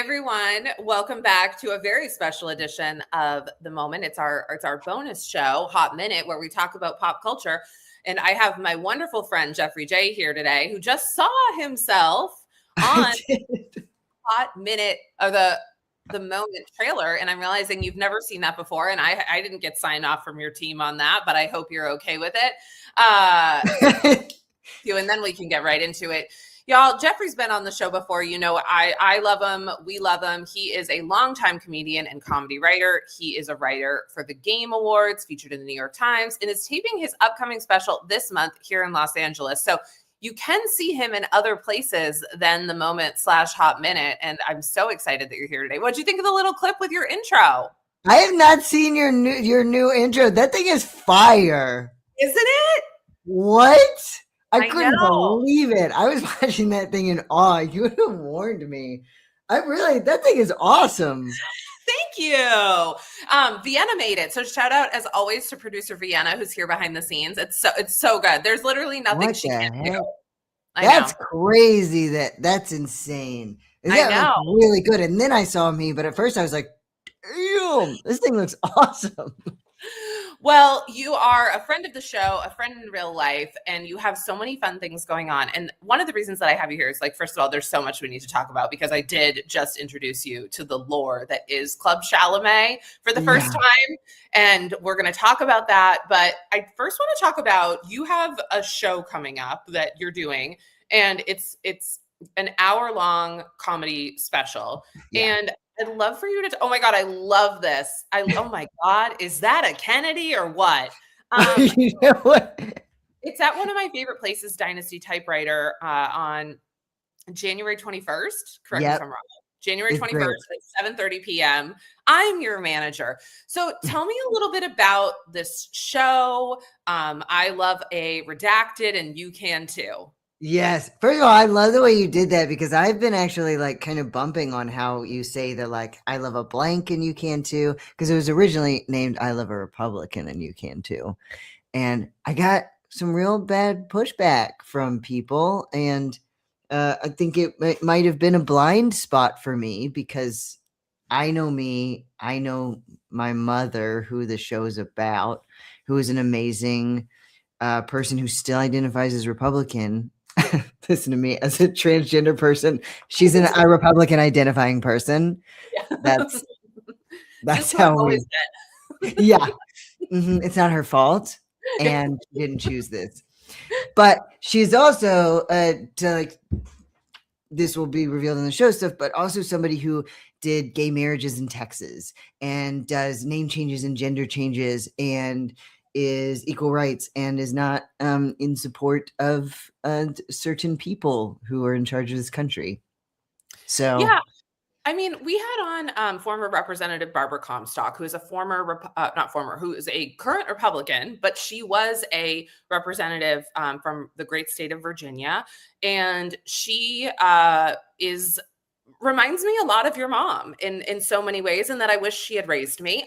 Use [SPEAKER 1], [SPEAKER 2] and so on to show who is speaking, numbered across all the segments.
[SPEAKER 1] everyone. Welcome back to a very special edition of The Moment. It's our bonus show, Hot Minute, where we talk about pop culture. And I have my wonderful friend Jeffrey J here today, who just saw himself on Hot Minute of the Moment trailer, and I'm realizing you've never seen that before, and I didn't get signed off from your team on that, but I hope you're okay with it. And then we can get right into it. Y'all, Jeffrey's been on the show before. You know, I love him. We love him. He is a longtime comedian and comedy writer. He is a writer for the Game Awards, featured in the New York Times, and is taping his upcoming special this month here in Los Angeles. So you can see him in other places than The Moment / Hot Minute. And I'm so excited that you're here today. What'd you think of the little clip with your intro?
[SPEAKER 2] I have not seen your new intro. That thing is fire.
[SPEAKER 1] Isn't it?
[SPEAKER 2] What? I couldn't believe it. I was watching that thing in awe. You would have warned me. That thing is awesome.
[SPEAKER 1] Thank you. Vienna made it. So shout out as always to producer Vienna, who's here behind the scenes. It's so good. There's literally nothing she can't do.
[SPEAKER 2] That's crazy. That's insane. That looks really good. And then I saw me, but at first I was like, damn, this thing looks awesome.
[SPEAKER 1] Well, you are a friend of the show, a friend in real life, and you have so many fun things going on. And one of the reasons that I have you here is, like, first of all, there's so much we need to talk about because I did just introduce you to the lore that is Club Chalamet for the first time. And we're going to talk about that. But I first want to talk about, you have a show coming up that you're doing, and it's an hour-long comedy special. Yeah. And I'd love for you to, oh my God, I love this. Oh my God, is that a Kennedy or what?
[SPEAKER 2] You know what?
[SPEAKER 1] It's at one of my favorite places, Dynasty Typewriter, on January 21st. Correct me if I'm wrong. January 21st at 7:30 p.m. I'm your manager. So tell me a little bit about this show. I love a redacted, and you can too.
[SPEAKER 2] Yes. First of all, I love the way you did that because I've been actually like kind of bumping on how you say that, like, I love a blank and you can too, because it was originally named I Love a Republican and you can too. And I got some real bad pushback from people. And I think it might have been a blind spot for me because I know me. I know my mother, who the show is about, who is an amazing person who still identifies as Republican. Listen to me, as a transgender person, she's an Republican identifying person. Yeah. That's how we. Yeah, it's not her fault, and she didn't choose this. But she's also this will be revealed in the show stuff, but also somebody who did gay marriages in Texas and does name changes and gender changes and is equal rights and is not in support of certain people who are in charge of this country. So
[SPEAKER 1] yeah, I mean, we had on former Representative Barbara Comstock, who is a who is a current Republican, but she was a representative from the great state of Virginia, and she reminds me a lot of your mom in so many ways, and that I wish she had raised me.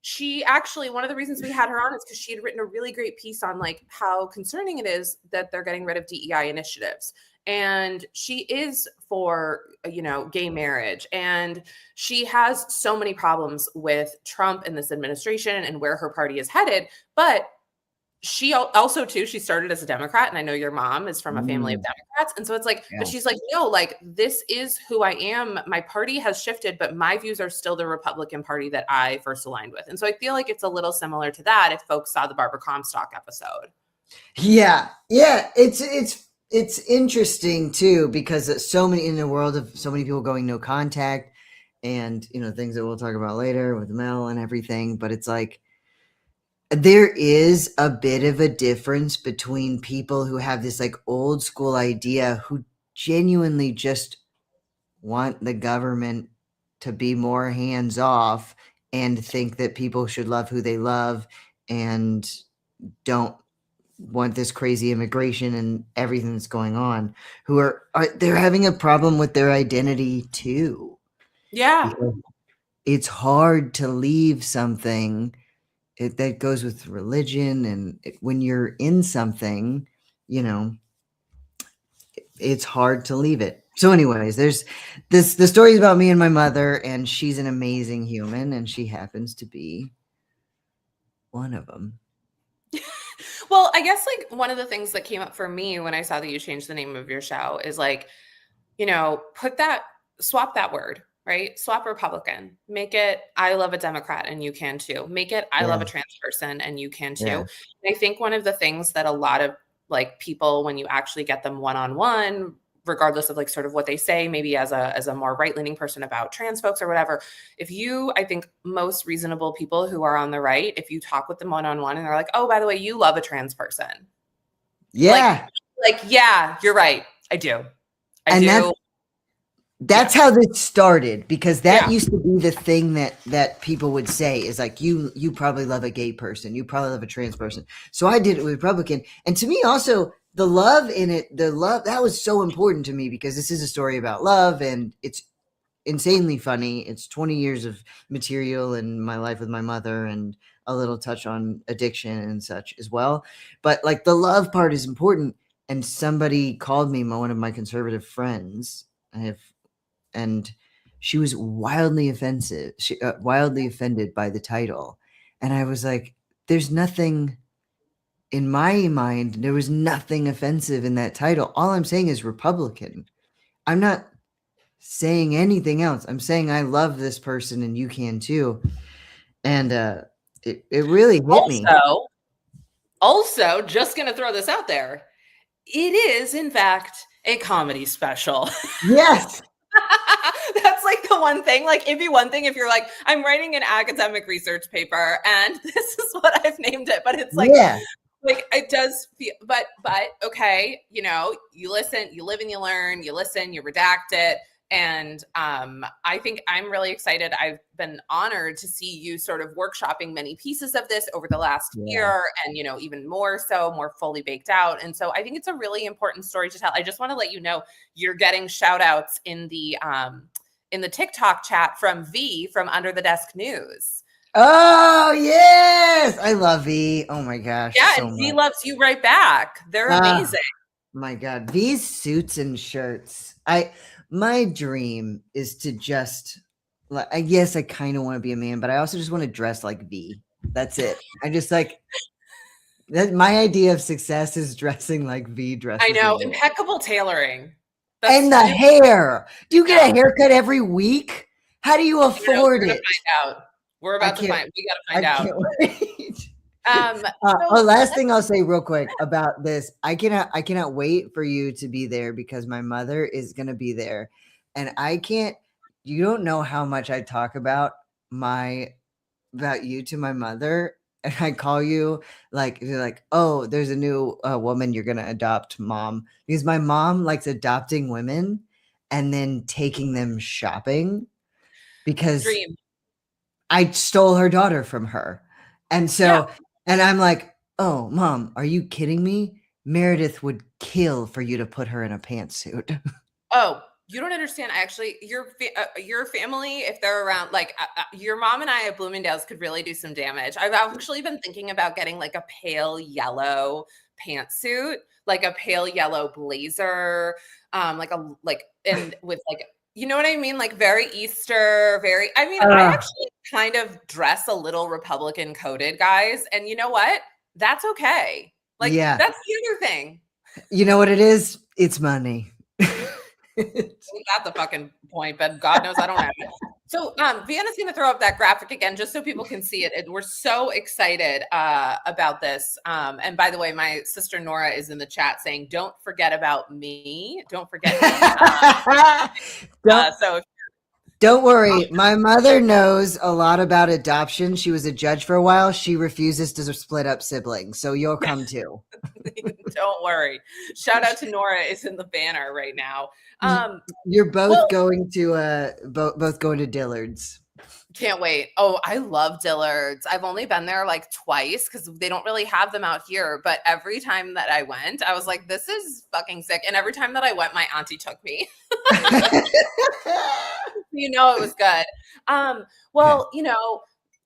[SPEAKER 1] She actually, one of the reasons we had her on is because she had written a really great piece on, like, how concerning it is that they're getting rid of DEI initiatives. And she is for, gay marriage. And she has so many problems with Trump and this administration and where her party is headed. But she also too, she started as a Democrat, and I know your mom is from a family of Democrats. And so it's like, but she's like, no, like, this is who I am. My party has shifted, but my views are still the Republican Party that I first aligned with. And so I feel like it's a little similar to that if folks saw the Barbara Comstock episode.
[SPEAKER 2] Yeah. It's interesting too, because so many, in the world of so many people going no contact and, things that we'll talk about later with Mel and everything, but it's like, there is a bit of a difference between people who have this like old school idea, who genuinely just want the government to be more hands off and think that people should love who they love and don't want this crazy immigration and everything that's going on, who are they're having a problem with their identity too.
[SPEAKER 1] Yeah.
[SPEAKER 2] Because it's hard to leave something that goes with religion, and when you're in something, it's hard to leave it. So, anyways, there's this. The story is about me and my mother, and she's an amazing human, and she happens to be one of them.
[SPEAKER 1] Well, I guess like one of the things that came up for me when I saw that you changed the name of your show is like, swap that word, right? Swap Republican. Make it I love a Democrat and you can too. Make it I love a
[SPEAKER 2] Yeah,
[SPEAKER 1] trans person and you can too.
[SPEAKER 2] yeah,
[SPEAKER 1] And I think one of the things that a lot of like people, when you actually get them one-on-one, regardless of like sort of what they say, maybe as a more right-leaning person about trans folks or whatever, I think most reasonable people who are on the right, if you talk with them one-on-one and they're like, oh, by the way, you love a trans person.
[SPEAKER 2] yeah.
[SPEAKER 1] Like, yeah, you're right. I do. I
[SPEAKER 2] And
[SPEAKER 1] do.
[SPEAKER 2] that's
[SPEAKER 1] Yeah.
[SPEAKER 2] how this started, because that
[SPEAKER 1] Yeah.
[SPEAKER 2] used to be the thing that people would say is like, you probably love a gay person, you probably love a trans person. So I did it with Republican, and to me also the love in it, the love that was so important to me, because this is a story about love, and it's insanely funny. It's 20 years of material in my life with my mother, and a little touch on addiction and such as well. But like the love part is important. And somebody called me, one of my conservative friends. I have, and she was wildly offensive. Wildly offended by the title, and I was like, "There's nothing." In my mind, there was nothing offensive in that title. All I'm saying is Republican. I'm not saying anything else. I'm saying I love this person and you can too. And it really hit me.
[SPEAKER 1] Also, just going to throw this out there. It is, in fact, a comedy special.
[SPEAKER 2] Yes.
[SPEAKER 1] That's like the one thing. Like, it'd be one thing if you're like, I'm writing an academic research paper and this is what I've named it. But it's like,
[SPEAKER 2] Yeah.
[SPEAKER 1] like it does feel, but okay, you listen, you live and you learn, you listen, you redact it. And I think I'm really excited. I've been honored to see you sort of workshopping many pieces of this over the last year, and even more so, more fully baked out. And so I think it's a really important story to tell. I just want to let you know you're getting shout outs in the TikTok chat from V from Under the Desk News.
[SPEAKER 2] Oh yes, I love V. Oh my gosh.
[SPEAKER 1] Yeah,
[SPEAKER 2] so
[SPEAKER 1] and V
[SPEAKER 2] much.
[SPEAKER 1] loves you right back. They're amazing.
[SPEAKER 2] My God, V's suits and shirts. My dream is to just, like, I guess I kind of want to be a man, but I also just want to dress like V. That's it. I just like that. My idea of success is dressing like V dresses.
[SPEAKER 1] I know, impeccable tailoring.
[SPEAKER 2] And the hair. Do you get a haircut every week? How do you afford it?
[SPEAKER 1] Find out. We're about to find. We got to find out.
[SPEAKER 2] Can't wait. Last thing I'll say real quick about this. I cannot wait for you to be there, because my mother is going to be there, and you don't know how much I talk about you to my mother. And I call you you're like, oh, there's a new woman you're going to adopt, mom. Because my mom likes adopting women and then taking them shopping, because I stole her daughter from her. And so, and I'm like, oh, mom, are you kidding me? Meredith would kill for you to put her in a pantsuit.
[SPEAKER 1] Oh, you don't understand. Actually, your family, if they're around, like your mom and I at Bloomingdale's could really do some damage. I've actually been thinking about getting like a pale yellow pantsuit, like a pale yellow blazer, and with like, you know what I mean? Like very Easter, I actually kind of dress a little Republican coded, guys. And you know what? That's okay. Like, that's the other thing.
[SPEAKER 2] You know what it is? It's money.
[SPEAKER 1] That's the fucking point, but God knows I don't have it. So Vienna's going to throw up that graphic again, just so people can see it. We're so excited about this. And by the way, my sister Nora is in the chat saying, don't forget about me. Don't forget me.
[SPEAKER 2] Don't worry. My mother knows a lot about adoption. She was a judge for a while. She refuses to split up siblings. So you'll come too.
[SPEAKER 1] Don't worry. Shout out to Nora is in the banner right now.
[SPEAKER 2] You're both going to both going to Dillard's.
[SPEAKER 1] Can't wait. Oh, I love Dillard's. I've only been there like twice because they don't really have them out here. But every time that I went, I was like, this is fucking sick. And every time that I went, my auntie took me. It was good. Well,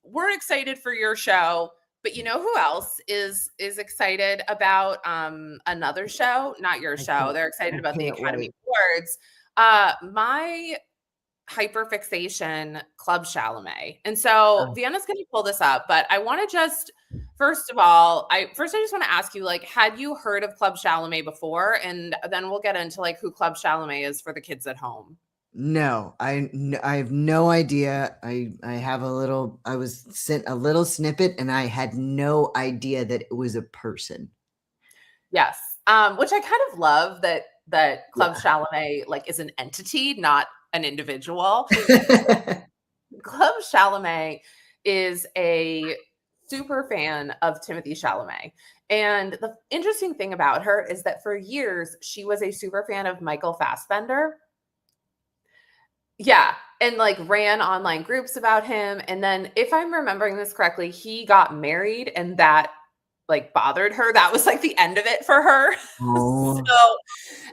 [SPEAKER 1] we're excited for your show. But you know who else is excited about another show? Not your
[SPEAKER 2] I
[SPEAKER 1] show.
[SPEAKER 2] can't
[SPEAKER 1] They're
[SPEAKER 2] I
[SPEAKER 1] excited about the
[SPEAKER 2] can't
[SPEAKER 1] Academy
[SPEAKER 2] wait.
[SPEAKER 1] Awards. My hyperfixation, Club Chalamet. And so
[SPEAKER 2] Oh,
[SPEAKER 1] Vienna's going to pull this up, but I want to just first of all, I just want to ask you, like, had you heard of Club Chalamet before? And then we'll get into like who Club Chalamet is for the kids at home.
[SPEAKER 2] no, I have no idea. I have a little. I was sent a little snippet, and I had no idea that it was a person.
[SPEAKER 1] Yes. Which I kind of love that Club
[SPEAKER 2] Yeah.
[SPEAKER 1] Chalamet like is an entity, not an individual. Club Chalamet is a super fan of Timothy Chalamet. And the interesting thing about her is that for years she was a super fan of Michael Fassbender. Yeah, and like ran online groups about him. And then, if I'm remembering this correctly, he got married and that like bothered her. That was like the end of it for her.
[SPEAKER 2] Oh,
[SPEAKER 1] So,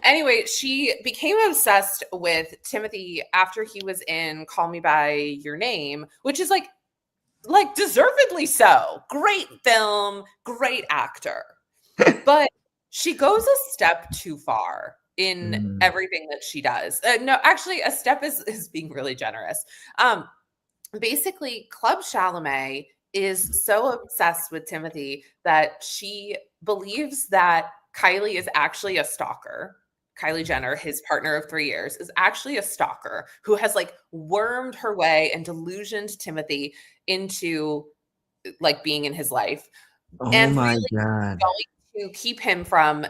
[SPEAKER 1] anyway, she became obsessed with Timothy after he was in Call Me by Your Name, which is like deservedly so. Great film, great actor. But she goes a step too far in
[SPEAKER 2] mm.
[SPEAKER 1] everything that she does. No, actually, a step is being really generous. Um, Basically, Club Chalamet is so obsessed with Timothy that she believes that Kylie is actually a stalker. Kylie Jenner, his partner of 3 years, is actually a stalker who has like wormed her way and delusioned Timothy into like being in his life
[SPEAKER 2] Oh
[SPEAKER 1] and
[SPEAKER 2] my
[SPEAKER 1] really
[SPEAKER 2] God.
[SPEAKER 1] going to keep him from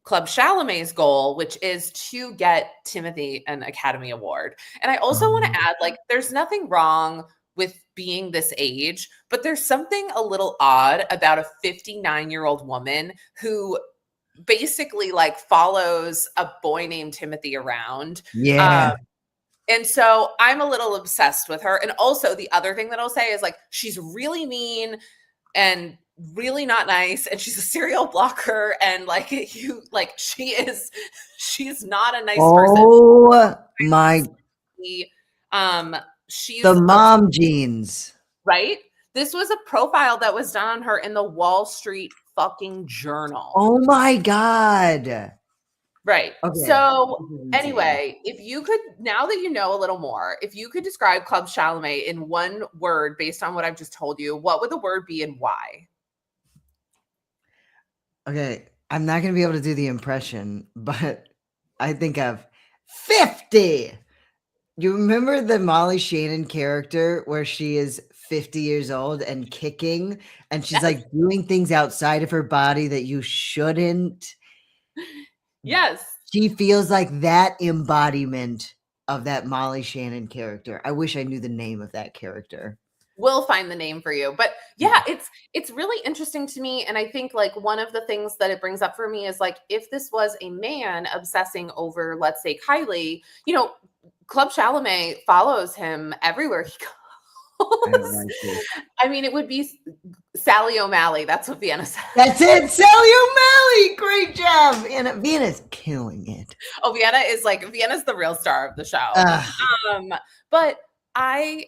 [SPEAKER 1] Club Chalamet's goal, which is to get Timothy an Academy Award. And I also want to
[SPEAKER 2] Um,
[SPEAKER 1] add, like, there's nothing wrong with being this age, but there's something a little odd about a 59-year-old woman who basically like follows a boy named Timothy around.
[SPEAKER 2] yeah.
[SPEAKER 1] Um, and so I'm a little obsessed with her. And also, the other thing that I'll say is like, she's really mean and really not nice, and she's a serial blocker, and like you like she's not a nice person.
[SPEAKER 2] Oh my,
[SPEAKER 1] She, um
[SPEAKER 2] the
[SPEAKER 1] she's
[SPEAKER 2] mom jeans.
[SPEAKER 1] right. This was a profile that was done on her in the Wall Street fucking Journal.
[SPEAKER 2] Oh my God.
[SPEAKER 1] Right.
[SPEAKER 2] Okay.
[SPEAKER 1] So
[SPEAKER 2] This is insane.
[SPEAKER 1] anyway, if you could, now that you know a little more, if you could describe Club Chalamet in one word based on what I've just told you, what would the word be and why?
[SPEAKER 2] Okay, I'm not gonna be able to do the impression, but I think of 50. You remember the Molly Shannon character where she is 50 years old and kicking, and she's
[SPEAKER 1] Yes.
[SPEAKER 2] like doing things outside of her body that you shouldn't?
[SPEAKER 1] Yes.
[SPEAKER 2] She feels like that embodiment of that Molly Shannon character. I wish I knew the name of that character.
[SPEAKER 1] We'll find the name for you. But
[SPEAKER 2] Yeah.
[SPEAKER 1] yeah, it's really interesting to me, and I think like one of the things that it brings up for me is like if this was a man obsessing over, let's say, Kylie, Club Chalamet follows him everywhere he
[SPEAKER 2] I don't
[SPEAKER 1] goes.
[SPEAKER 2] like this.
[SPEAKER 1] I mean, it would be Sally O'Malley. That's what Vienna said.
[SPEAKER 2] That's it, Sally O'Malley. Great job. Vienna's killing it.
[SPEAKER 1] Oh, Vienna's the real star of the show.
[SPEAKER 2] Ugh.
[SPEAKER 1] But I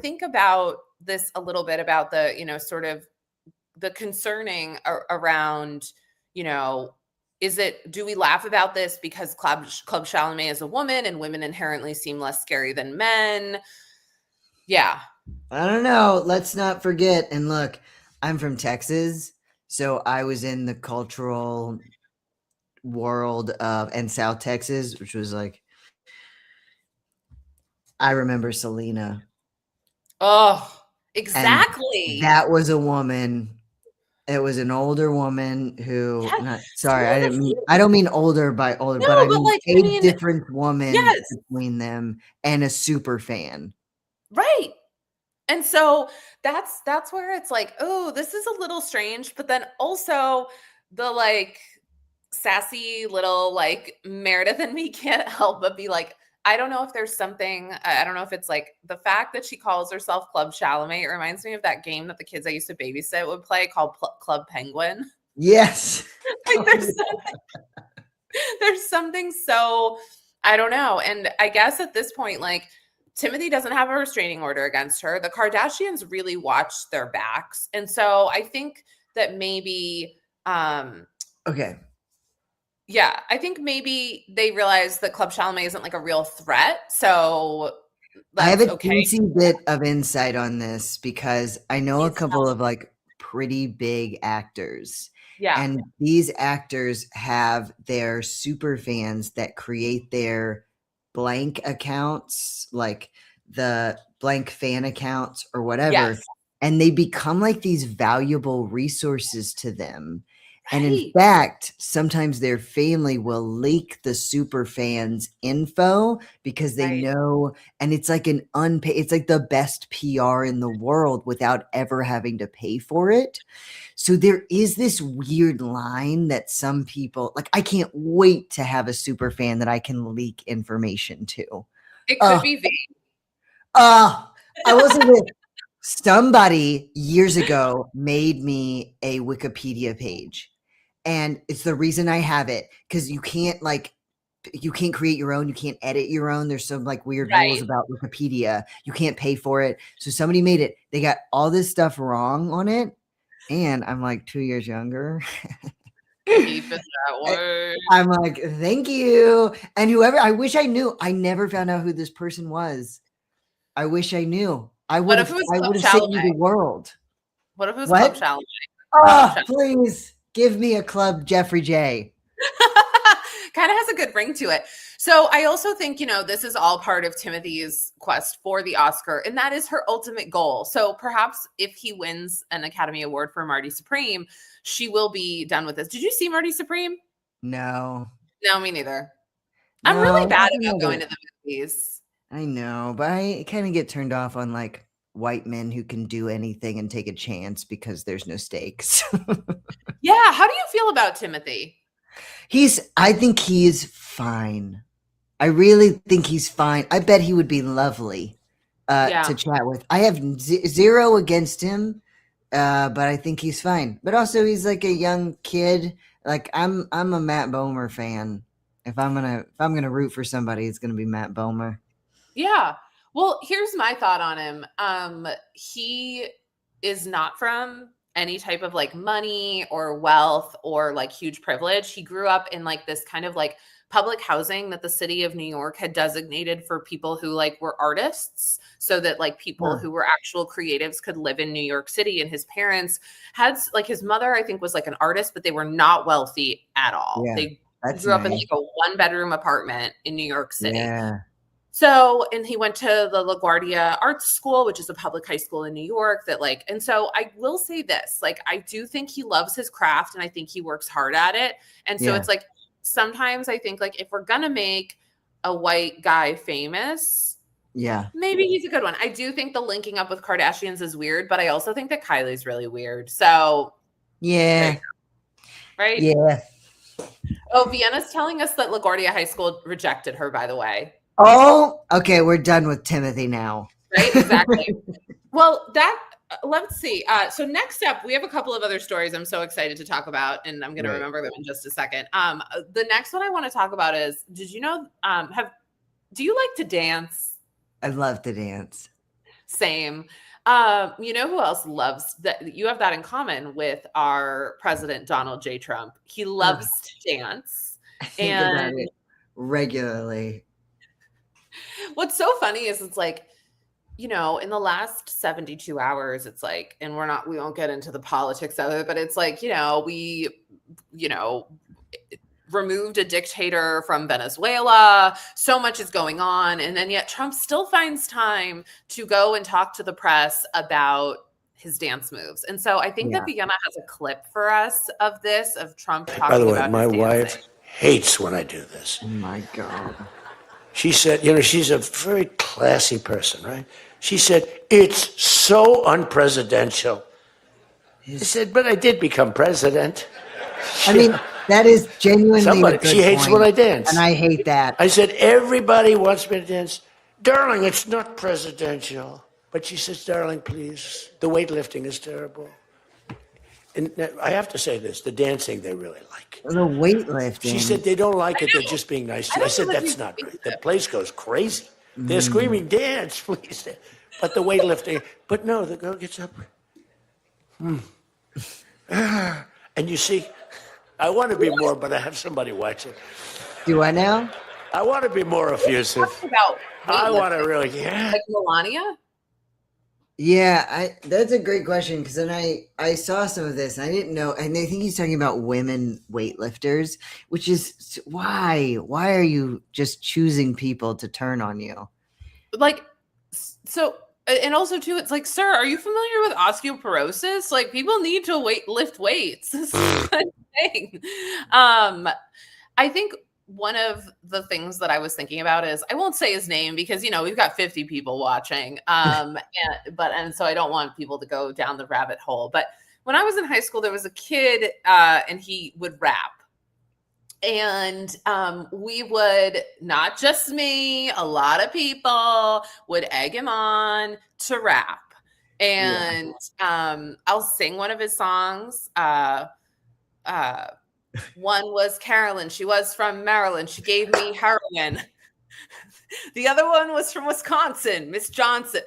[SPEAKER 1] think about this a little bit about the, sort of the concerning around, do we laugh about this because Club Chalamet is a woman and women inherently seem less scary than men? Yeah.
[SPEAKER 2] I don't know. Let's not forget. And look, I'm from Texas, so I was in the cultural world of and South Texas, which was like I remember Selena.
[SPEAKER 1] Oh,
[SPEAKER 2] And
[SPEAKER 1] exactly.
[SPEAKER 2] that was a woman. It was an older woman who
[SPEAKER 1] Yeah.
[SPEAKER 2] not sorry,
[SPEAKER 1] Selena
[SPEAKER 2] I don't mean older by older, but I
[SPEAKER 1] No, but
[SPEAKER 2] mean
[SPEAKER 1] like, I
[SPEAKER 2] a
[SPEAKER 1] mean,
[SPEAKER 2] different woman
[SPEAKER 1] yes,
[SPEAKER 2] between them and a super fan.
[SPEAKER 1] right. And so that's where it's like, oh, this is a little strange, but then also the like sassy little like Meredith and me can't help but be like, I don't know if there's something, I don't know if it's like the fact that she calls herself Club Chalamet. It reminds me of that game that the kids I used to babysit would play called Club Penguin.
[SPEAKER 2] Yes.
[SPEAKER 1] Like there's something so, I don't know. And I guess at this point, like Timothy doesn't have a restraining order against her. The Kardashians really watched their backs. And so I think that maybe
[SPEAKER 2] Okay.
[SPEAKER 1] yeah, I think maybe they realized that Club Chalamet isn't like a real threat. So
[SPEAKER 2] I have
[SPEAKER 1] that's
[SPEAKER 2] a
[SPEAKER 1] okay.
[SPEAKER 2] teensy bit of insight on this because I know a
[SPEAKER 1] Please
[SPEAKER 2] couple
[SPEAKER 1] tell
[SPEAKER 2] of like pretty big actors.
[SPEAKER 1] Yeah.
[SPEAKER 2] And these actors have their super fans that create their blank accounts, like the blank fan accounts or whatever.
[SPEAKER 1] Yes.
[SPEAKER 2] And they become like these valuable resources to them. And in
[SPEAKER 1] Right.
[SPEAKER 2] fact, sometimes their family will leak the super fans info because they
[SPEAKER 1] Right.
[SPEAKER 2] know, and it's like an unpaid, it's like the best PR in the world without ever having to pay for it. So there is this weird line that some people like. I can't wait to have a super fan that I can leak information to.
[SPEAKER 1] It could be vague.
[SPEAKER 2] I wasn't with somebody years ago made me a Wikipedia page. And it's the reason I have it because you can't create your own, you can't edit your own. There's some like weird rules
[SPEAKER 1] Right.
[SPEAKER 2] about Wikipedia. You can't pay for it. So somebody made it. They got all this stuff wrong on it. And I'm like 2 years younger.
[SPEAKER 1] Keep it that way.
[SPEAKER 2] I'm like, thank you. And whoever, I wish I knew. I never found out who this person was. I wish I knew. I would
[SPEAKER 1] What if
[SPEAKER 2] have.
[SPEAKER 1] it was
[SPEAKER 2] I
[SPEAKER 1] Club
[SPEAKER 2] would have saved you
[SPEAKER 1] Chalamet?
[SPEAKER 2] the world.
[SPEAKER 1] What if it was
[SPEAKER 2] What?
[SPEAKER 1] Club Chalamet?
[SPEAKER 2] Please give me a club, Jeffrey J.
[SPEAKER 1] Kind of has a good ring to it. So I also think, this is all part of Timothy's quest for the Oscar, and that is her ultimate goal. So perhaps if he wins an Academy Award for Marty Supreme, she will be done with this. Did you see Marty Supreme?
[SPEAKER 2] No.
[SPEAKER 1] No, me neither. I'm really bad about going to the movies.
[SPEAKER 2] I know, but I kind of get turned off on like white men who can do anything and take a chance because there's no stakes.
[SPEAKER 1] Yeah. How do you feel about Timothy?
[SPEAKER 2] I think he is fine. I really think he's fine. I bet he would be lovely to chat with. I have zero against him, but I think he's fine. But also, he's like a young kid. Like I'm a Matt Bomer fan. If I'm gonna root for somebody, it's gonna be Matt Bomer.
[SPEAKER 1] Yeah. Well, here's my thought on him. He is not from any type of like money or wealth or like huge privilege. He grew up in like this kind of like public housing that the city of New York had designated for people who like were artists, so that like people who were actual creatives could live in New York City. And his parents had like, his mother, I think, was like an artist, but they were not wealthy at all.
[SPEAKER 2] Yeah,
[SPEAKER 1] They grew up in like a 1-bedroom apartment in New York City.
[SPEAKER 2] Yeah.
[SPEAKER 1] So, and he went to the LaGuardia Arts School, which is a public high school in New York and so I will say this, like, I do think he loves his craft and I think he works hard at it. And so it's like, sometimes I think like, if we're going to make a white guy famous, maybe he's a good one. I do think the linking up with Kardashians is weird, but I also think that Kylie's really weird. So
[SPEAKER 2] yeah.
[SPEAKER 1] Right.
[SPEAKER 2] Yeah.
[SPEAKER 1] Oh, Vienna's telling us that LaGuardia High School rejected her, by the way.
[SPEAKER 2] Oh, okay. We're done with Timothy now.
[SPEAKER 1] Right? Exactly. Well, let's see. So next up, we have a couple of other stories I'm so excited to talk about, and I'm going to remember them in just a second. The next one I want to talk about is, did you know, do you like to dance?
[SPEAKER 2] I love to dance.
[SPEAKER 1] Same. You know who else loves that? You have that in common with our president, Donald J. Trump. He loves to dance.
[SPEAKER 2] I think about it regularly.
[SPEAKER 1] What's so funny is it's like, in the last 72 hours, it's like, and we won't get into the politics of it, but it's like, we removed a dictator from Venezuela. So much is going on. And then yet Trump still finds time to go and talk to the press about his dance moves. And so I think that Vienna has a clip for us of Trump talking about
[SPEAKER 3] By the way, my
[SPEAKER 1] his
[SPEAKER 3] wife
[SPEAKER 1] dancing.
[SPEAKER 3] hates when I do this.
[SPEAKER 2] Oh my God.
[SPEAKER 3] She said, she's a very classy person, right? She said, it's so unpresidential. I said, but I did become president.
[SPEAKER 2] I mean, that is genuinely
[SPEAKER 3] she hates when I dance.
[SPEAKER 2] And I hate that.
[SPEAKER 3] I said, everybody wants me to dance. Darling, it's not presidential. But she says, darling, please, the weightlifting is terrible. And I have to say this, the dancing they really like.
[SPEAKER 2] The weightlifting.
[SPEAKER 3] She said they don't like it, they're just being nice to you. I said, that's not right. The place goes crazy. They're screaming, dance, please. But the weightlifting, but no, the girl gets up. And you see, I want to be more, but I have somebody watching.
[SPEAKER 2] Do I now?
[SPEAKER 3] I want to be more effusive.
[SPEAKER 1] About
[SPEAKER 3] I want to
[SPEAKER 1] weightlifting,
[SPEAKER 3] really, yeah.
[SPEAKER 1] like Melania.
[SPEAKER 2] Yeah, that's a great question because then I saw some of this and I didn't know, and I think he's talking about women weightlifters, which is why are you just choosing people to turn on you?
[SPEAKER 1] Like, so, and also too, it's like, sir, are you familiar with osteoporosis? Like, people need to lift weights. This is a thing. I think one of the things that I was thinking about is, I won't say his name because, we've got 50 people watching. And so I don't want people to go down the rabbit hole. But when I was in high school, there was a kid and he would rap. And we would, not just me, a lot of people would egg him on to rap. And I'll sing one of his songs. One was Carolyn. She was from Maryland. She gave me heroin. The other one was from Wisconsin, Miss Thompson.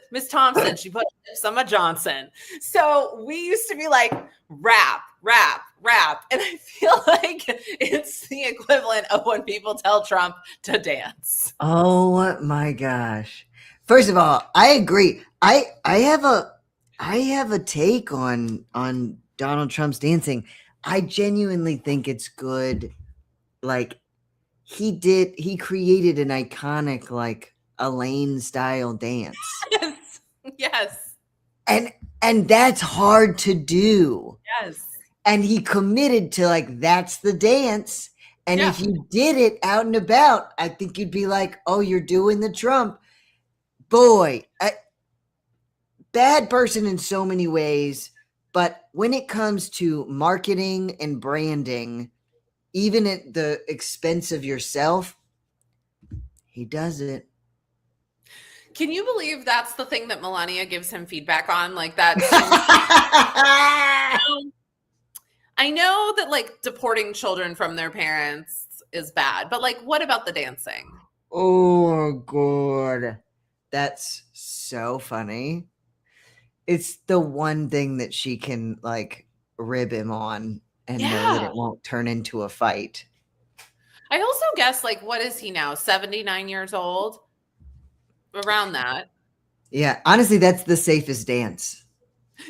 [SPEAKER 1] She put lips on my Johnson. So we used to be like, rap. And I feel like it's the equivalent of when people tell Trump to dance.
[SPEAKER 2] Oh my gosh. First of all, I agree. I have a take on Donald Trump's dancing. I genuinely think it's good. Like he created an iconic, like, Elaine style dance.
[SPEAKER 1] Yes.
[SPEAKER 2] And that's hard to do.
[SPEAKER 1] Yes.
[SPEAKER 2] And he committed to, like, that's the dance. And if you did it out and about, I think you'd be like, oh, you're doing the Trump. Boy, bad person in so many ways. But when it comes to marketing and branding, even at the expense of yourself, he does it.
[SPEAKER 1] Can you believe that's the thing that Melania gives him feedback on? Like that. I know that, like, deporting children from their parents is bad, but, like, what about the dancing?
[SPEAKER 2] Oh, God. That's so funny. It's the one thing that she can, like, rib him on and know that it won't turn into a fight.
[SPEAKER 1] I also guess, like, what is he now? 79 years old? Around that.
[SPEAKER 2] Yeah, honestly, that's the safest dance.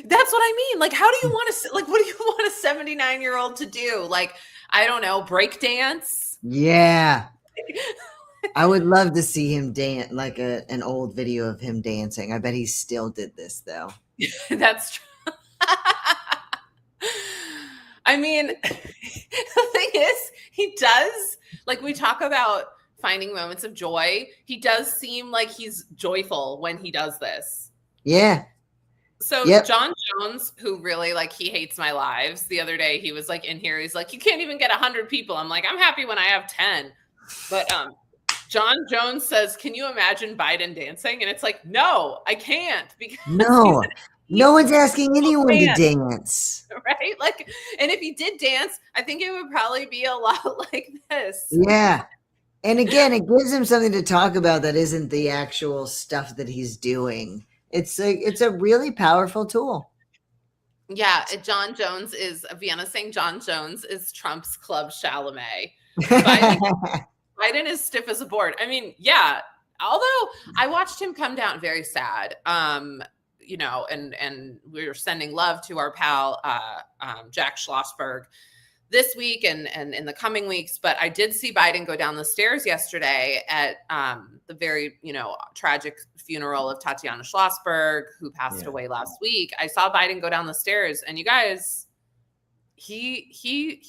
[SPEAKER 1] That's what I mean. Like, how do you want to, like, what do you want a 79-year-old to do? Like, I don't know, break dance?
[SPEAKER 2] Yeah. I would love to see him dance, like an old video of him dancing. I bet he still did this, though.
[SPEAKER 1] That's true. I mean, the thing is, he does, like, we talk about finding moments of joy. He does seem like he's joyful when he does this.
[SPEAKER 2] Yeah.
[SPEAKER 1] So John Jones, who really, like, he hates my lives. The other day, he was like in here. He's like, you can't even get 100 people. I'm like, I'm happy when I have 10. But John Jones says, can you imagine Biden dancing? And it's like, no, I can't. Because
[SPEAKER 2] no one's asking anyone to dance.
[SPEAKER 1] Right? Like, and if he did dance, I think it would probably be a lot like this.
[SPEAKER 2] Yeah. And again, it gives him something to talk about that isn't the actual stuff that he's doing. It's a really powerful tool.
[SPEAKER 1] Yeah, John Jones is, Vienna saying John Jones is Trump's Club Chalamet. Biden is stiff as a board. I mean, yeah, although I watched him come down very sad, and we were sending love to our pal, Jack Schlossberg this week and in the coming weeks. But I did see Biden go down the stairs yesterday at the very, tragic funeral of Tatiana Schlossberg, who passed away last week. I saw Biden go down the stairs, and you guys, he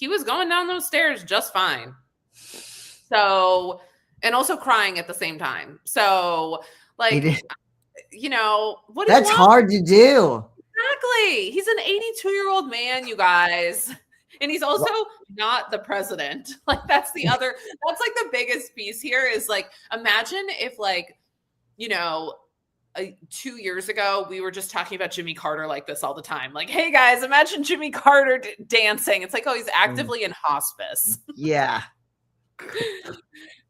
[SPEAKER 1] was going down those stairs just fine. So, and also crying at the same time. So, like, what?
[SPEAKER 2] That's hard to do.
[SPEAKER 1] Exactly. He's an 82-year-old man, you guys. And he's also not the president. Like, that's like the biggest piece here is, like, imagine if, like, 2 years ago, we were just talking about Jimmy Carter like this all the time. Like, hey guys, imagine Jimmy Carter dancing. It's like, oh, he's actively in hospice.
[SPEAKER 2] Yeah.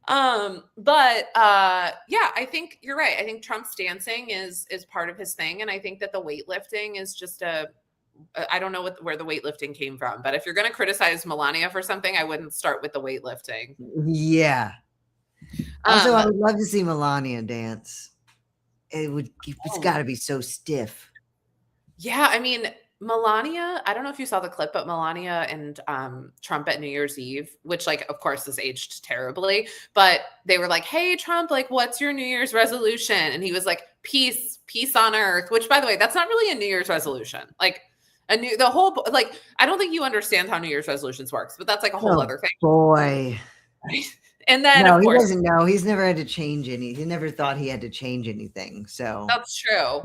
[SPEAKER 1] Yeah, I think you're right. I think Trump's dancing is part of his thing, and I think that the weightlifting is just I don't know where the weightlifting came from, but if you're going to criticize Melania for something, I wouldn't start with the weightlifting.
[SPEAKER 2] Yeah. Also, I would love to see Melania dance. It's got to be so stiff.
[SPEAKER 1] Yeah, I mean, Melania, I don't know if you saw the clip, but Melania and Trump at New Year's Eve, which, like, of course, this aged terribly, but they were like, "Hey, Trump, like, what's your New Year's resolution?" And he was like, "Peace, peace on earth," which, by the way, that's not really a New Year's resolution. Like, I don't think you understand how New Year's resolutions works, but that's like a whole other thing.
[SPEAKER 2] Boy.
[SPEAKER 1] And then,
[SPEAKER 2] no,
[SPEAKER 1] of course,
[SPEAKER 2] he doesn't know. He's never had to change any. He never thought he had to change anything. So
[SPEAKER 1] that's true.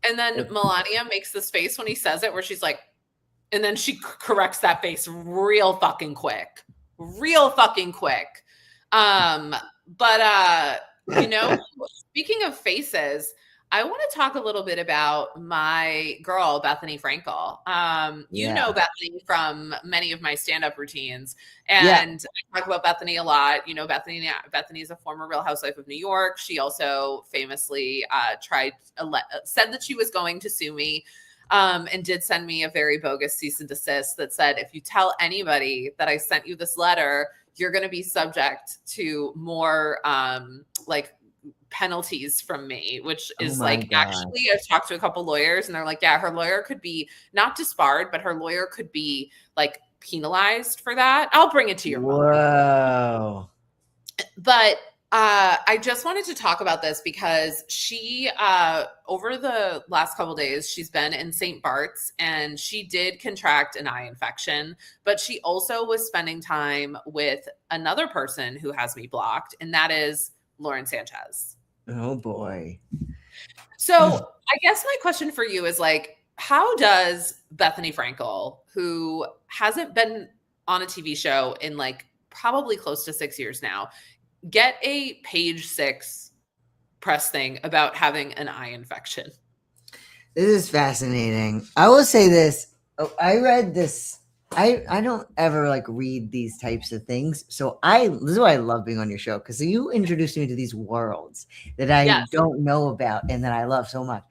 [SPEAKER 1] And then Melania makes this face when he says it, where she's like, and then she corrects that face real fucking quick. Speaking of faces, I want to talk a little bit about my girl, Bethenny Frankel. You know Bethenny from many of my stand-up routines, and I talk about Bethenny a lot. You know, Bethenny is a former Real Housewife of New York. She also famously said that she was going to sue me, and did send me a very bogus cease and desist that said, if you tell anybody that I sent you this letter, you're going to be subject to more penalties from me, which is actually, I've talked to a couple lawyers and they're like, yeah, her lawyer could be not disbarred, but her lawyer could be like penalized for that. I'll bring it to your mother.
[SPEAKER 2] Whoa.
[SPEAKER 1] But I just wanted to talk about this because she, over the last couple of days, she's been in St. Bart's and she did contract an eye infection, but she also was spending time with another person who has me blocked, and that is Lauren Sanchez.
[SPEAKER 2] Oh boy.
[SPEAKER 1] So I guess my question for you is like, how does Bethenny Frankel, who hasn't been on a TV show in like probably close to 6 years now, get a Page 6 press thing about having an eye infection?
[SPEAKER 2] This is fascinating. I will say this. I read this. I don't ever like read these types of things. So this is why I love being on your show, because you introduced me to these worlds that I don't know about and that I love so much.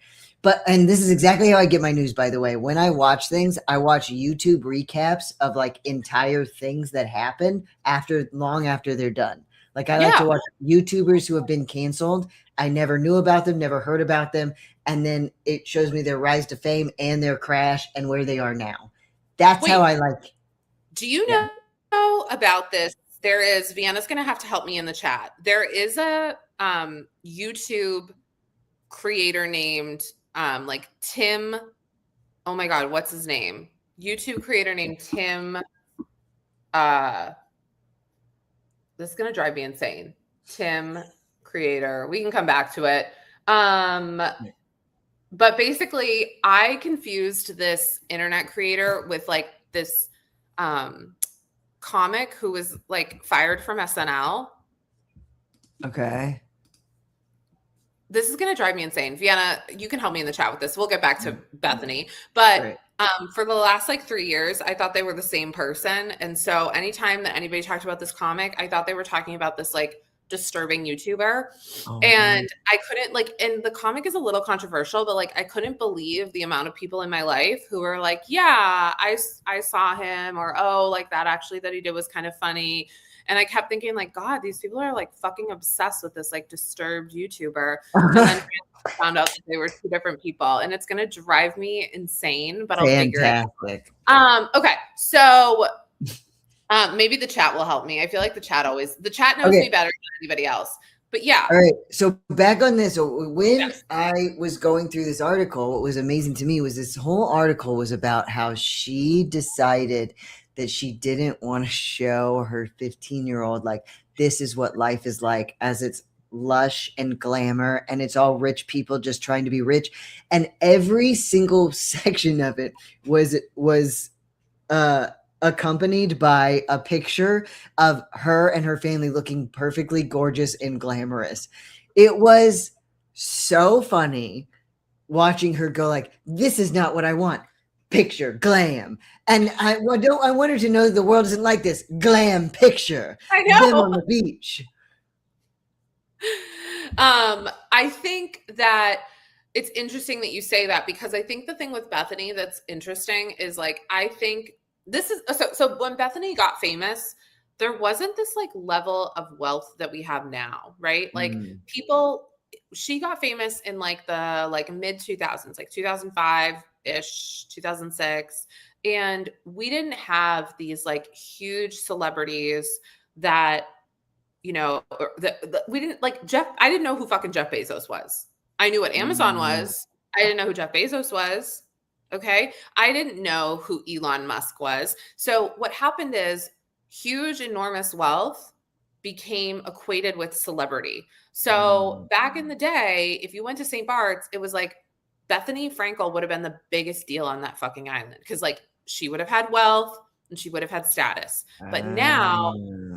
[SPEAKER 2] And this is exactly how I get my news, by the way. When I watch things, I watch YouTube recaps of like entire things that happen long after they're done. Like I like to watch YouTubers who have been canceled. I never knew about them, never heard about them. And then it shows me their rise to fame and their crash and where they are now. That's how I like.
[SPEAKER 1] Do you know about this? There is, Vienna's going to have to help me in the chat. There is a YouTube creator named like Tim. Oh my God, what's his name? YouTube creator named Tim. This is going to drive me insane. Tim creator. We can come back to it. But basically, I confused this internet creator with like this comic who was like fired from SNL.
[SPEAKER 2] Okay.
[SPEAKER 1] This is going to drive me insane. Vienna, you can help me in the chat with this. We'll get back to Bethenny. But for the last like 3 years, I thought they were the same person. And so anytime that anybody talked about this comic, I thought they were talking about this like disturbing YouTuber. And I couldn't and the comic is a little controversial, but like I couldn't believe the amount of people in my life who were like, yeah, I saw him, or oh, like that actually that he did was kind of funny. And I kept thinking like, God, these people are like fucking obsessed with this like disturbed YouTuber. And then found out that they were two different people, and it's gonna drive me insane, but I'll figure it out. Okay, so maybe the chat will help me. I feel like the chat knows me better than anybody else. But yeah.
[SPEAKER 2] All right. So back on this. So when I was going through this article, what was amazing to me was this whole article was about how she decided that she didn't want to show her 15-year-old like this is what life is like, as it's lush and glamour and it's all rich people just trying to be rich, and every single section of it was accompanied by a picture of her and her family looking perfectly gorgeous and glamorous. It was so funny watching her go like, this is not what I want. Picture, glam. And I want her to know that the world isn't like this. Glam picture.
[SPEAKER 1] I know.
[SPEAKER 2] Them on the beach.
[SPEAKER 1] I think that it's interesting that you say that, because I think the thing with Bethany that's interesting is like, I think this is so when Bethany got famous, there wasn't this like level of wealth that we have now, right? Like
[SPEAKER 2] Mm.
[SPEAKER 1] people, she got famous in like the like mid 2000s, like 2005-ish, 2006. And we didn't have these like huge celebrities that, you know, we didn't like Jeff. I didn't know who fucking Jeff Bezos was. I knew what Amazon
[SPEAKER 2] Mm.
[SPEAKER 1] was. I didn't know who Jeff Bezos was. Okay. I didn't know who Elon Musk was. So what happened is huge, enormous wealth became equated with celebrity. So back in the day, if you went to St. Bart's, it was like Bethany Frankel would have been the biggest deal on that fucking island, because like she would have had wealth and she would have had status. But now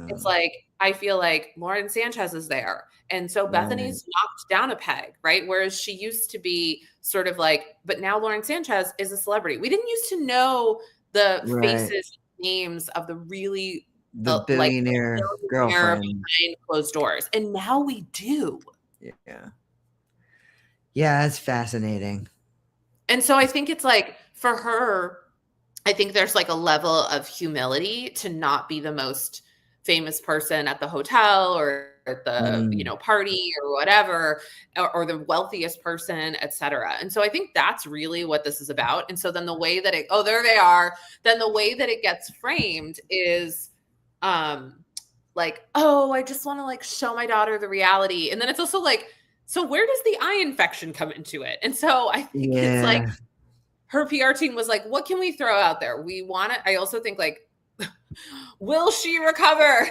[SPEAKER 1] it's
[SPEAKER 2] Ah,
[SPEAKER 1] like, I feel like Lauren Sanchez is there. And so
[SPEAKER 2] right,
[SPEAKER 1] Bethany's knocked down a peg, right? Whereas she used to be sort of like, but now Lauren Sanchez is a celebrity. We didn't used to know the
[SPEAKER 2] right.
[SPEAKER 1] faces, names of the really
[SPEAKER 2] The
[SPEAKER 1] like
[SPEAKER 2] billionaire
[SPEAKER 1] billionaire
[SPEAKER 2] girlfriend.
[SPEAKER 1] behind closed doors. And now we do.
[SPEAKER 2] Yeah. Yeah, that's fascinating.
[SPEAKER 1] And so I think it's like for her, I think there's like a level of humility to not be the most famous person at the hotel or at the, you
[SPEAKER 2] Mm.
[SPEAKER 1] know, party or whatever, or the wealthiest person, etc. And so I think that's really what this is about. And so then the way that it, oh, there they are, then the way that it gets framed is like, oh, I just want to like show my daughter the reality. And then it's also like, so where does the eye infection come into it? And so I think it's like
[SPEAKER 2] Yeah.
[SPEAKER 1] her PR team was like, what can we throw out there? We want to, I also think like, will she recover?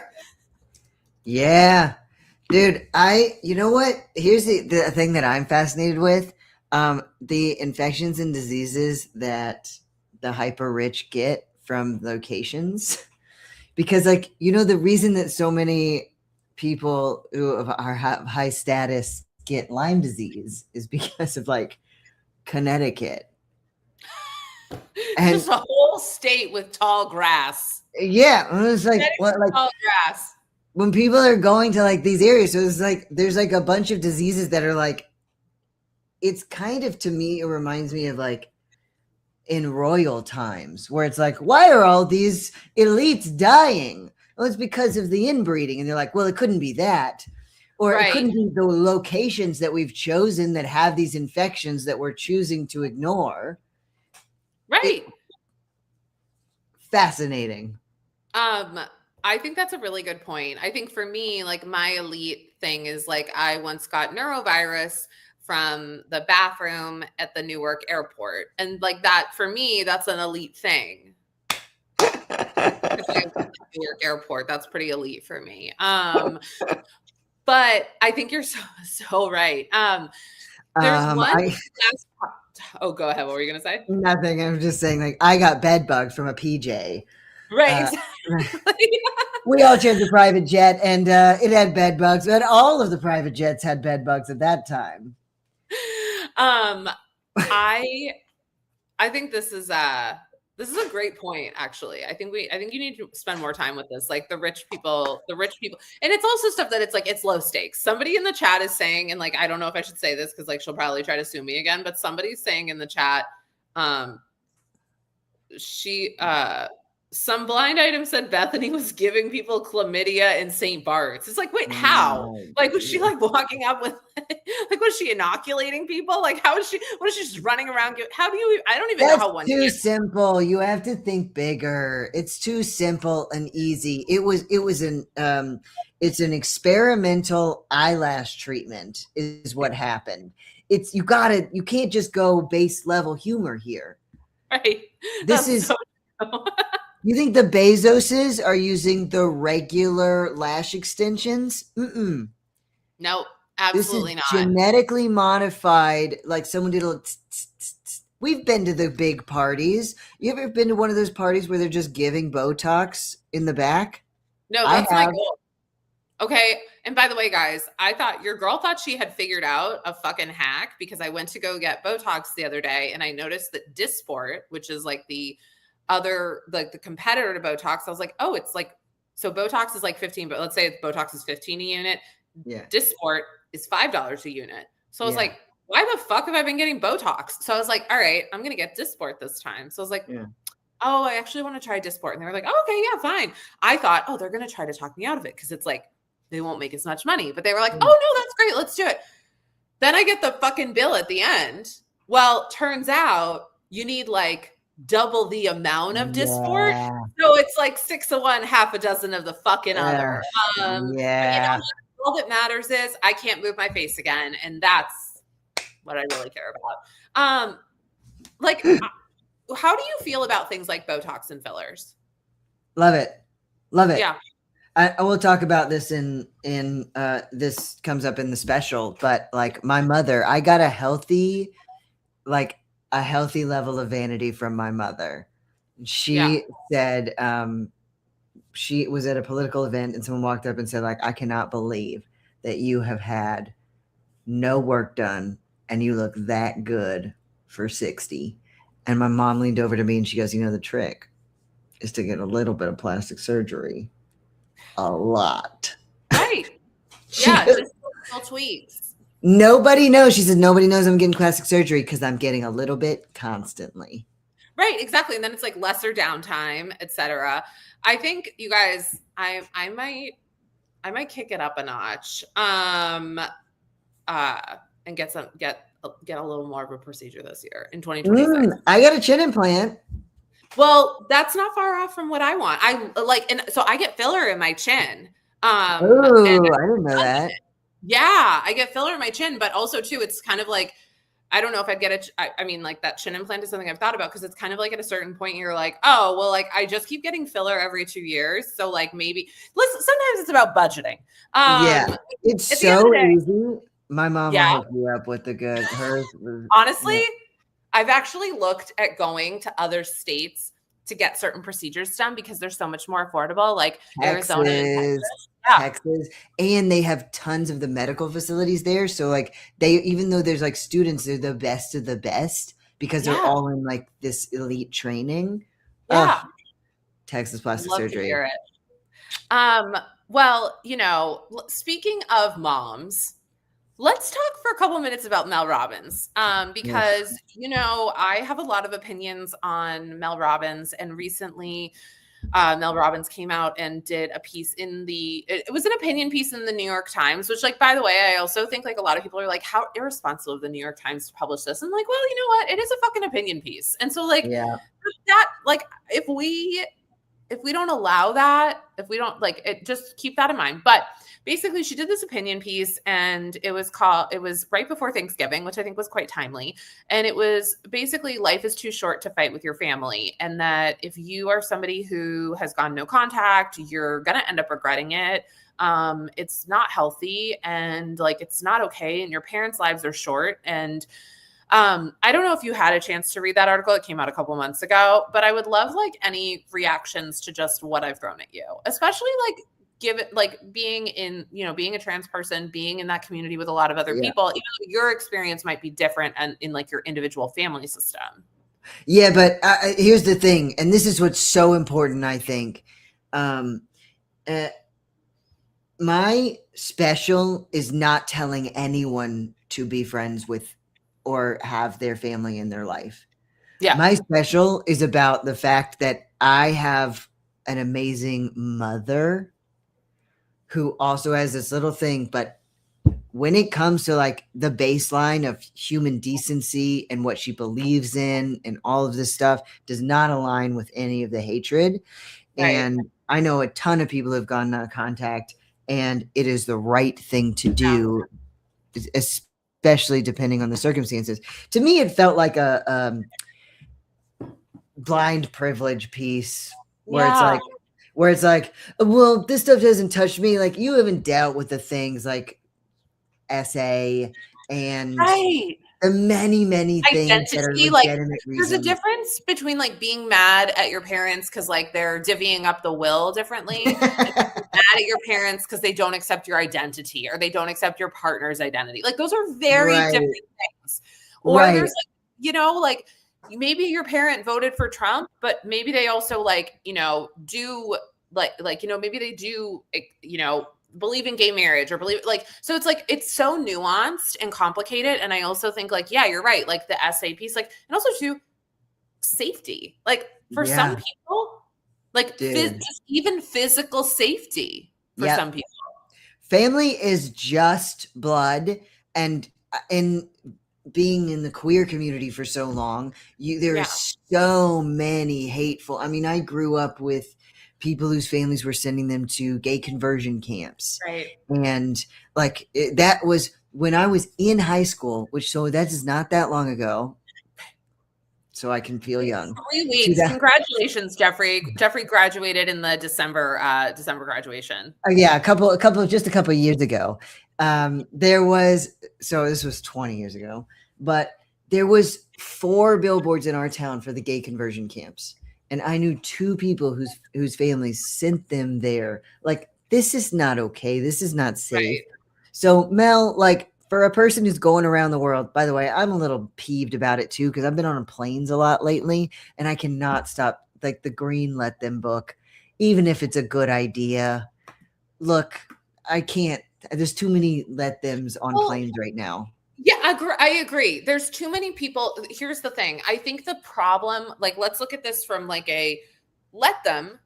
[SPEAKER 2] Yeah. Dude, you know what? Here's the thing that I'm fascinated with. The infections and diseases that the hyper rich get from locations. Because, like, you know, the reason that so many people who are high status get Lyme disease is because of like Connecticut. And
[SPEAKER 1] Just a whole state with tall grass.
[SPEAKER 2] yeah, it was like
[SPEAKER 1] Connecticut's
[SPEAKER 2] what, like
[SPEAKER 1] tall grass.
[SPEAKER 2] when people are going to like these areas, so it's like there's like a bunch of diseases that are like, it's kind of, to me, it reminds me of like in royal times where it's like, why are all these elites dying? Well, it's because of the inbreeding. And they're like, well, it couldn't be that. Or it
[SPEAKER 1] Right.
[SPEAKER 2] couldn't be the locations that we've chosen that have these infections that we're choosing to ignore.
[SPEAKER 1] Right.
[SPEAKER 2] Fascinating.
[SPEAKER 1] I think that's a really good point. I think for me, like my elite thing is like I once got neurovirus from the bathroom at the Newark airport. And like that for me, that's an elite thing. Newark airport, that's pretty elite for me. But I think you're so right. There's one last, oh, go ahead. What were you gonna say?
[SPEAKER 2] Nothing. I'm just saying, like, I got bed bugs from a PJ.
[SPEAKER 1] Right, exactly.
[SPEAKER 2] We all shared the private jet, and it had bed bugs. But all of the private jets had bed bugs at that time.
[SPEAKER 1] I think this is a great point, actually. I think you need to spend more time with this. Like the rich people, and it's also stuff that it's like it's low stakes. Somebody in the chat is saying, and like I don't know if I should say this because like she'll probably try to sue me again, but somebody's saying in the chat, some blind item said Bethany was giving people chlamydia in St. Bart's. It's like, wait, how? Like, was she like walking up with, like, was she inoculating people? Like, how is she? What is she just running around? How do you? I don't even know how one.
[SPEAKER 2] That's too simple. You have to think bigger. It's too simple and easy. It's an experimental eyelash treatment is what happened. You can't just go base level humor here.
[SPEAKER 1] Right.
[SPEAKER 2] This is. You think the Bezoses are using the regular lash extensions? Mm-mm.
[SPEAKER 1] No, absolutely not.
[SPEAKER 2] Genetically modified, like someone did a we've been to the big parties. You ever been to one of those parties where they're just giving Botox in the back?
[SPEAKER 1] No, that's my goal. Okay. And by the way, guys, I thought your girl thought she had figured out a fucking hack because I went to go get Botox the other day and I noticed that Dysport, which is like the other, like the competitor to Botox, I was like, oh, it's like, so Botox is like 15, but let's say Botox is 15 a unit.
[SPEAKER 2] Yeah.
[SPEAKER 1] Dysport is $5 a unit. So I was
[SPEAKER 2] Yeah.
[SPEAKER 1] like, why the fuck have I been getting Botox? So I was like, all right, I'm going to get Dysport this time. So I was like,
[SPEAKER 2] Yeah.
[SPEAKER 1] oh, I actually want to try Dysport. And they were like, oh, okay, yeah, fine. I thought, oh, they're going to try to talk me out of it because it's like, they won't make as much money. But they were like, oh, no, that's great. Let's do it. Then I get the fucking bill at the end. Well, turns out you need like double the amount of Dysport.
[SPEAKER 2] Yeah.
[SPEAKER 1] So it's like 6 of one, half a dozen of the fucking other. But you know
[SPEAKER 2] Yeah.
[SPEAKER 1] what? All that matters is I can't move my face again. And that's what I really care about. Like, how do you feel about things like Botox and fillers?
[SPEAKER 2] Love it. Love it.
[SPEAKER 1] Yeah.
[SPEAKER 2] I will talk about this in this comes up in the special, but like my mother, I got a healthy level of vanity from my mother. She said she was at a political event and someone walked up and said, like, I cannot believe that you have had no work done and you look that good for 60. And my mom leaned over to me and she goes, the trick is to get a little bit of plastic surgery. A lot.
[SPEAKER 1] Right. Yeah. Just little tweaks.
[SPEAKER 2] Nobody knows. She says, nobody knows I'm getting plastic surgery because I'm getting a little bit constantly.
[SPEAKER 1] Right, exactly. And then it's like lesser downtime, etc. I think you guys, I might kick it up a notch. And get a little more of a procedure this year in 2026.
[SPEAKER 2] I got a chin implant.
[SPEAKER 1] Well, that's not far off from what I want. And so I get filler in my chin.
[SPEAKER 2] I didn't know that.
[SPEAKER 1] Yeah, I get filler in my chin, but also too, it's kind of like, I don't know if I'd get I mean, like that chin implant is something I've thought about because it's kind of like at a certain point you're like, oh, well, like I just keep getting filler every 2 years. So like maybe listen, sometimes it's about budgeting.
[SPEAKER 2] Yeah, it's so easy. My mom will hook me up with the good. Hers was,
[SPEAKER 1] honestly, I've actually looked at going to other states to get certain procedures done because they're so much more affordable, like Arizona and
[SPEAKER 2] Texas, and they have tons of the medical facilities there. So like even though there's like students, they're the best of the best because they're all in like this elite training.
[SPEAKER 1] Yeah.
[SPEAKER 2] Texas plastic
[SPEAKER 1] Love
[SPEAKER 2] surgery.
[SPEAKER 1] To hear it. Well, speaking of moms, let's talk for a couple of minutes about Mel Robbins, because, I have a lot of opinions on Mel Robbins, and recently Mel Robbins came out and did a piece it was an opinion piece in the New York Times, which, like, by the way, I also think like a lot of people are like, how irresponsible of the New York Times to publish this. I'm like, well, you know what? It is a fucking opinion piece. And so like that, like, if we don't allow that, if we don't like it, just keep that in mind. But basically she did this opinion piece and it was right before Thanksgiving, which I think was quite timely. And it was basically life is too short to fight with your family. And that if you are somebody who has gone no contact, you're going to end up regretting it. It's not healthy and like, it's not okay. And your parents' lives are short. And I don't know if you had a chance to read that article. It came out a couple months ago, but I would love like any reactions to just what I've thrown at you, especially like being a trans person, being in that community with a lot of other people, even though your experience might be different and in like your individual family system.
[SPEAKER 2] Yeah. But here's the thing. And this is what's so important. I think, my special is not telling anyone to be friends with or have their family in their life. Yeah. My special is about the fact that I have an amazing mother who also has this little thing, but when it comes to like the baseline of human decency and what she believes in and all of this stuff does not align with any of the hatred. Right. And I know a ton of people have gone out of contact and it is the right thing to do, especially depending on the circumstances. To me, it felt like a blind privilege piece where it's like, well, this stuff doesn't touch me. Like you haven't dealt with the things like SA and the many things
[SPEAKER 1] identity,
[SPEAKER 2] that are
[SPEAKER 1] like there's a difference between like being mad at your parents because like they're divvying up the will differently and mad at your parents because they don't accept your identity or they don't accept your partner's identity. Like those are very different things. Or there's like, maybe your parent voted for Trump, but maybe they also like, do maybe they do, believe in gay marriage or believe like, so it's like, it's so nuanced and complicated. And I also think like, yeah, you're right. Like the SA piece, like, and also too, safety. Like for some
[SPEAKER 2] Yeah.
[SPEAKER 1] people, like
[SPEAKER 2] Dude.
[SPEAKER 1] just even physical safety for
[SPEAKER 2] Yep.
[SPEAKER 1] some people.
[SPEAKER 2] Family is just blood, and in being in the queer community for so long, there
[SPEAKER 1] Yeah.
[SPEAKER 2] are so many hateful. I mean, I grew up with people whose families were sending them to gay conversion camps,
[SPEAKER 1] Right.
[SPEAKER 2] and like that was when I was in high school, which so that is not that long ago. So I can feel young.
[SPEAKER 1] 3 weeks. Congratulations, Jeffrey. Jeffrey graduated in the December graduation.
[SPEAKER 2] Yeah, just a couple of years ago. There was, so this was 20 years ago, but there was 4 billboards in our town for the gay conversion camps. And I knew 2 people whose families sent them there. Like, this is not okay. This is not safe.
[SPEAKER 1] Right.
[SPEAKER 2] So Mel, like, for a person who's going around the world, by the way, I'm a little peeved about it too, because I've been on planes a lot lately and I cannot stop, like the green let them book, even if it's a good idea. Look, I can't, there's too many let thems on planes right now.
[SPEAKER 1] Yeah, I agree. There's too many people. Here's the thing. I think the problem, like, let's look at this from like a let them,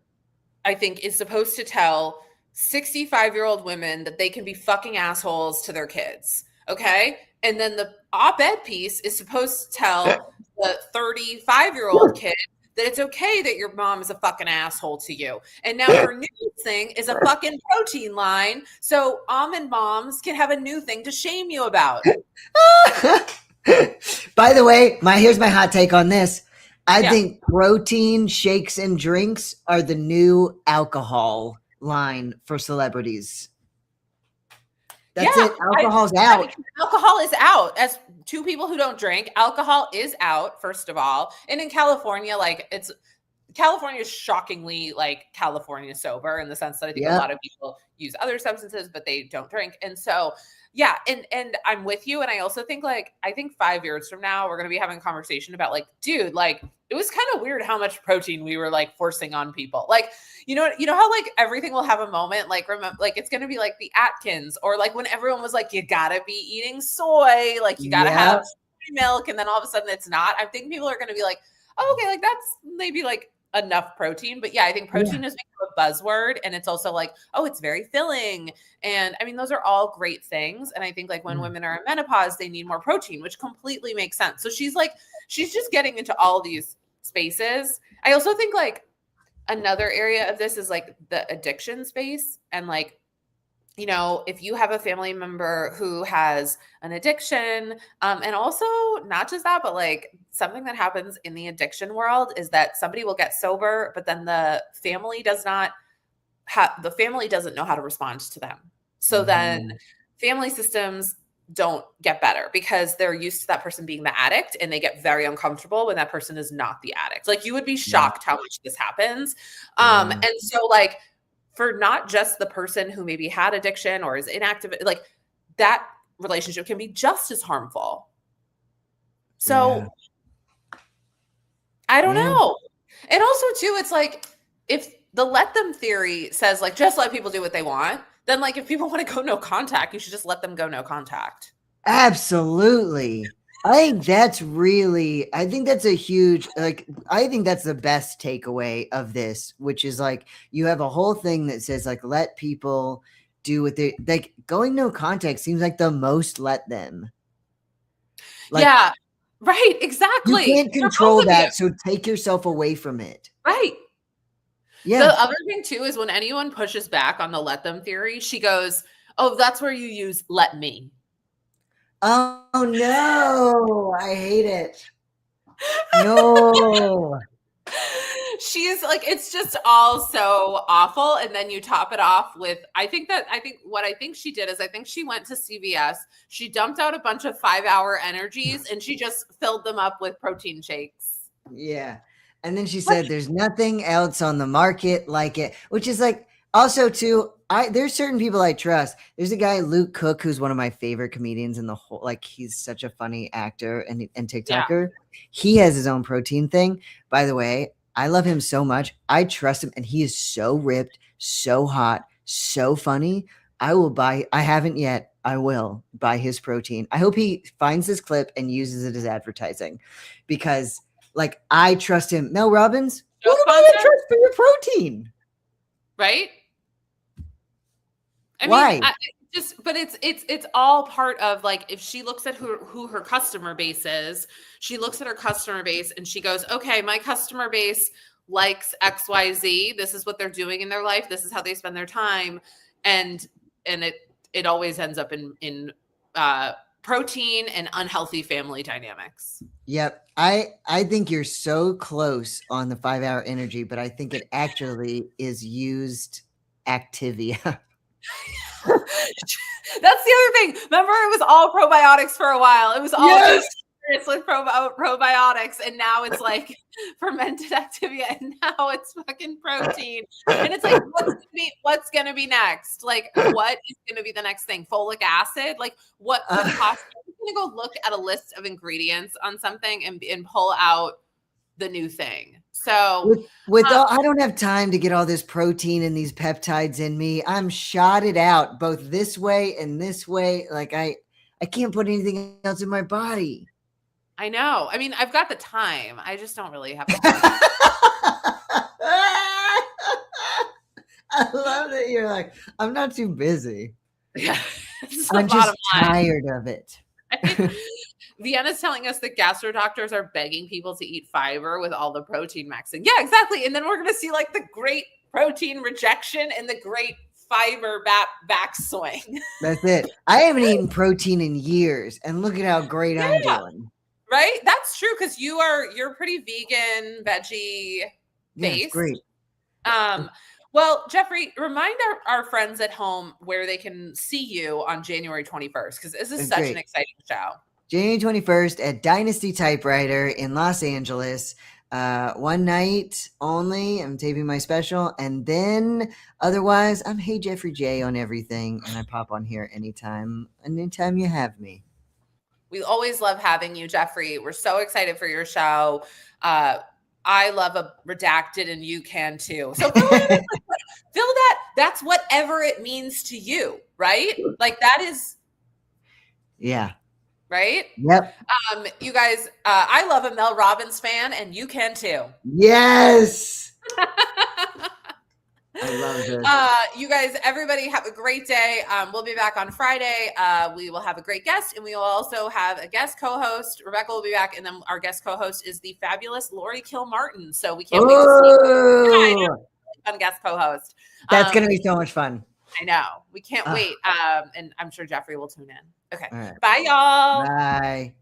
[SPEAKER 1] I think is supposed to tell 65-year-old women that they can be fucking assholes to their kids. Okay. And then the op-ed piece is supposed to tell the 35-year-old kid that it's okay that your mom is a fucking asshole to you. And now her new thing is a fucking protein line. So almond moms can have a new thing to shame you about.
[SPEAKER 2] By the way, here's my hot take on this. I think protein shakes and drinks are the new alcohol line for celebrities. That's it. Alcohol's out.
[SPEAKER 1] Alcohol is out. As 2 people who don't drink, alcohol is out, first of all. And in California, like California is shockingly like California sober in the sense that I think a lot of people use other substances, but they don't drink. And so, yeah. And I'm with you. And I also think I think 5 years from now, we're going to be having a conversation about like, dude, like it was kind of weird how much protein we were like forcing on people. Like, you know how like everything will have a moment, like remember, like it's going to be like the Atkins or like when everyone was like, you gotta be eating soy, like you gotta have milk. And then all of a sudden it's not. I think people are going to be like, oh, okay, like that's maybe like enough protein. But yeah, I think protein has become a buzzword, and it's also like, oh, it's very filling. And I mean, those are all great things. And I think like when women are in menopause, they need more protein, which completely makes sense. So she's just getting into all these spaces. I also think like another area of this is like the addiction space. And like, you know, if you have a family member who has an addiction, and also not just that, but like something that happens in the addiction world is that somebody will get sober, but then the family doesn't know how to respond to them. So then family systems don't get better because they're used to that person being the addict, and they get very uncomfortable when that person is not the addict. Like you would be shocked how much this happens. And so like, for not just the person who maybe had addiction or is inactive, like that relationship can be just as harmful. So I don't know. And also too, it's like, if the let them theory says like, just let people do what they want, then like, if people want to go no contact, you should just let them go no contact.
[SPEAKER 2] Absolutely. I think that's a huge, like, I think that's the best takeaway of this, which is like, you have a whole thing that says like, let people do what they like. Going no contact seems like the most let them.
[SPEAKER 1] Like, yeah, right. Exactly.
[SPEAKER 2] You can't control that. So take yourself away from it.
[SPEAKER 1] Right.
[SPEAKER 2] Yeah.
[SPEAKER 1] The other thing too is when anyone pushes back on the let them theory, she goes, oh, that's where you use let me.
[SPEAKER 2] Oh no, I hate it. No.
[SPEAKER 1] She's like, it's just all so awful. And then you top it off with, I think she did is I think she went to CVS. She dumped out a bunch of 5-hour energies and she just filled them up with protein shakes.
[SPEAKER 2] Yeah. And then she said, there's nothing else on the market like it, which is like, also too, there's certain people I trust. There's a guy, Luke Cook, who's one of my favorite comedians in the whole, like he's such a funny actor and TikToker. Yeah. He has his own protein thing. By the way, I love him so much. I trust him, and he is so ripped, so hot, so funny. I will buy. I haven't yet. I will buy his protein. I hope he finds this clip and uses it as advertising, because like I trust him. Mel Robbins,
[SPEAKER 1] Show
[SPEAKER 2] what do I
[SPEAKER 1] sponsor?
[SPEAKER 2] trust for your protein?
[SPEAKER 1] Right? I
[SPEAKER 2] Why?
[SPEAKER 1] mean, but it's all part of like, if she looks at who her customer base is, she looks at her customer base and she goes, okay, my customer base likes XYZ. This is what they're doing in their life. This is how they spend their time. And it always ends up in protein and unhealthy family dynamics.
[SPEAKER 2] Yep. I think you're so close on the 5 Hour Energy, but I think it actually is used Activia.
[SPEAKER 1] That's the other thing. Remember, it was all probiotics for a while. It was all
[SPEAKER 2] Yes!
[SPEAKER 1] it's with probiotics, and now it's like fermented Activia, and now it's fucking protein. And it's like, what's gonna be next? Like, what is gonna be the next thing? Folic acid? Like, what could possibly? I'm gonna go look at a list of ingredients on something and pull out the new thing. So
[SPEAKER 2] with all, I don't have time to get all this protein and these peptides in me. I'm shotted out both this way and this way. Like I can't put anything else in my body.
[SPEAKER 1] I know. I mean, I've got the time. I just don't really have the time.
[SPEAKER 2] I love that you're like, I'm not too busy.
[SPEAKER 1] Yeah,
[SPEAKER 2] I'm just tired of it.
[SPEAKER 1] Vienna's telling us that gastro doctors are begging people to eat fiber with all the protein maxing. Yeah, exactly. And then we're going to see like the great protein rejection and the great fiber back swing.
[SPEAKER 2] That's it. I haven't eaten protein in years, and look at how great I'm doing.
[SPEAKER 1] Right? That's true, because you're pretty vegan, veggie based.
[SPEAKER 2] Yeah, great.
[SPEAKER 1] Well, Jeffrey, remind our friends at home where they can see you on January 21st, because this is such an exciting show.
[SPEAKER 2] January 21st at Dynasty Typewriter in Los Angeles. One night only. I'm taping my special. And then otherwise, I'm Hey Jeffrey J on everything. And I pop on here anytime you have me.
[SPEAKER 1] We always love having you, Jeffrey. We're so excited for your show. I love a redacted, and you can too. So fill that. That's whatever it means to you, right? Like that is.
[SPEAKER 2] Yeah.
[SPEAKER 1] Right?
[SPEAKER 2] Yep.
[SPEAKER 1] You guys, I love a Mel Robbins fan, and you can too.
[SPEAKER 2] Yes. I love this.
[SPEAKER 1] You guys, everybody have a great day. We'll be back on Friday. We will have a great guest, and we will also have a guest co-host. Rebecca will be back, and then our guest co-host is the fabulous Lori Kilmartin. So we can't wait to see you. Fun guest co-host.
[SPEAKER 2] That's going to be so much fun.
[SPEAKER 1] I know. We can't wait. And I'm sure Jeffrey will tune in. Okay.
[SPEAKER 2] Right.
[SPEAKER 1] Bye, y'all.
[SPEAKER 2] Bye.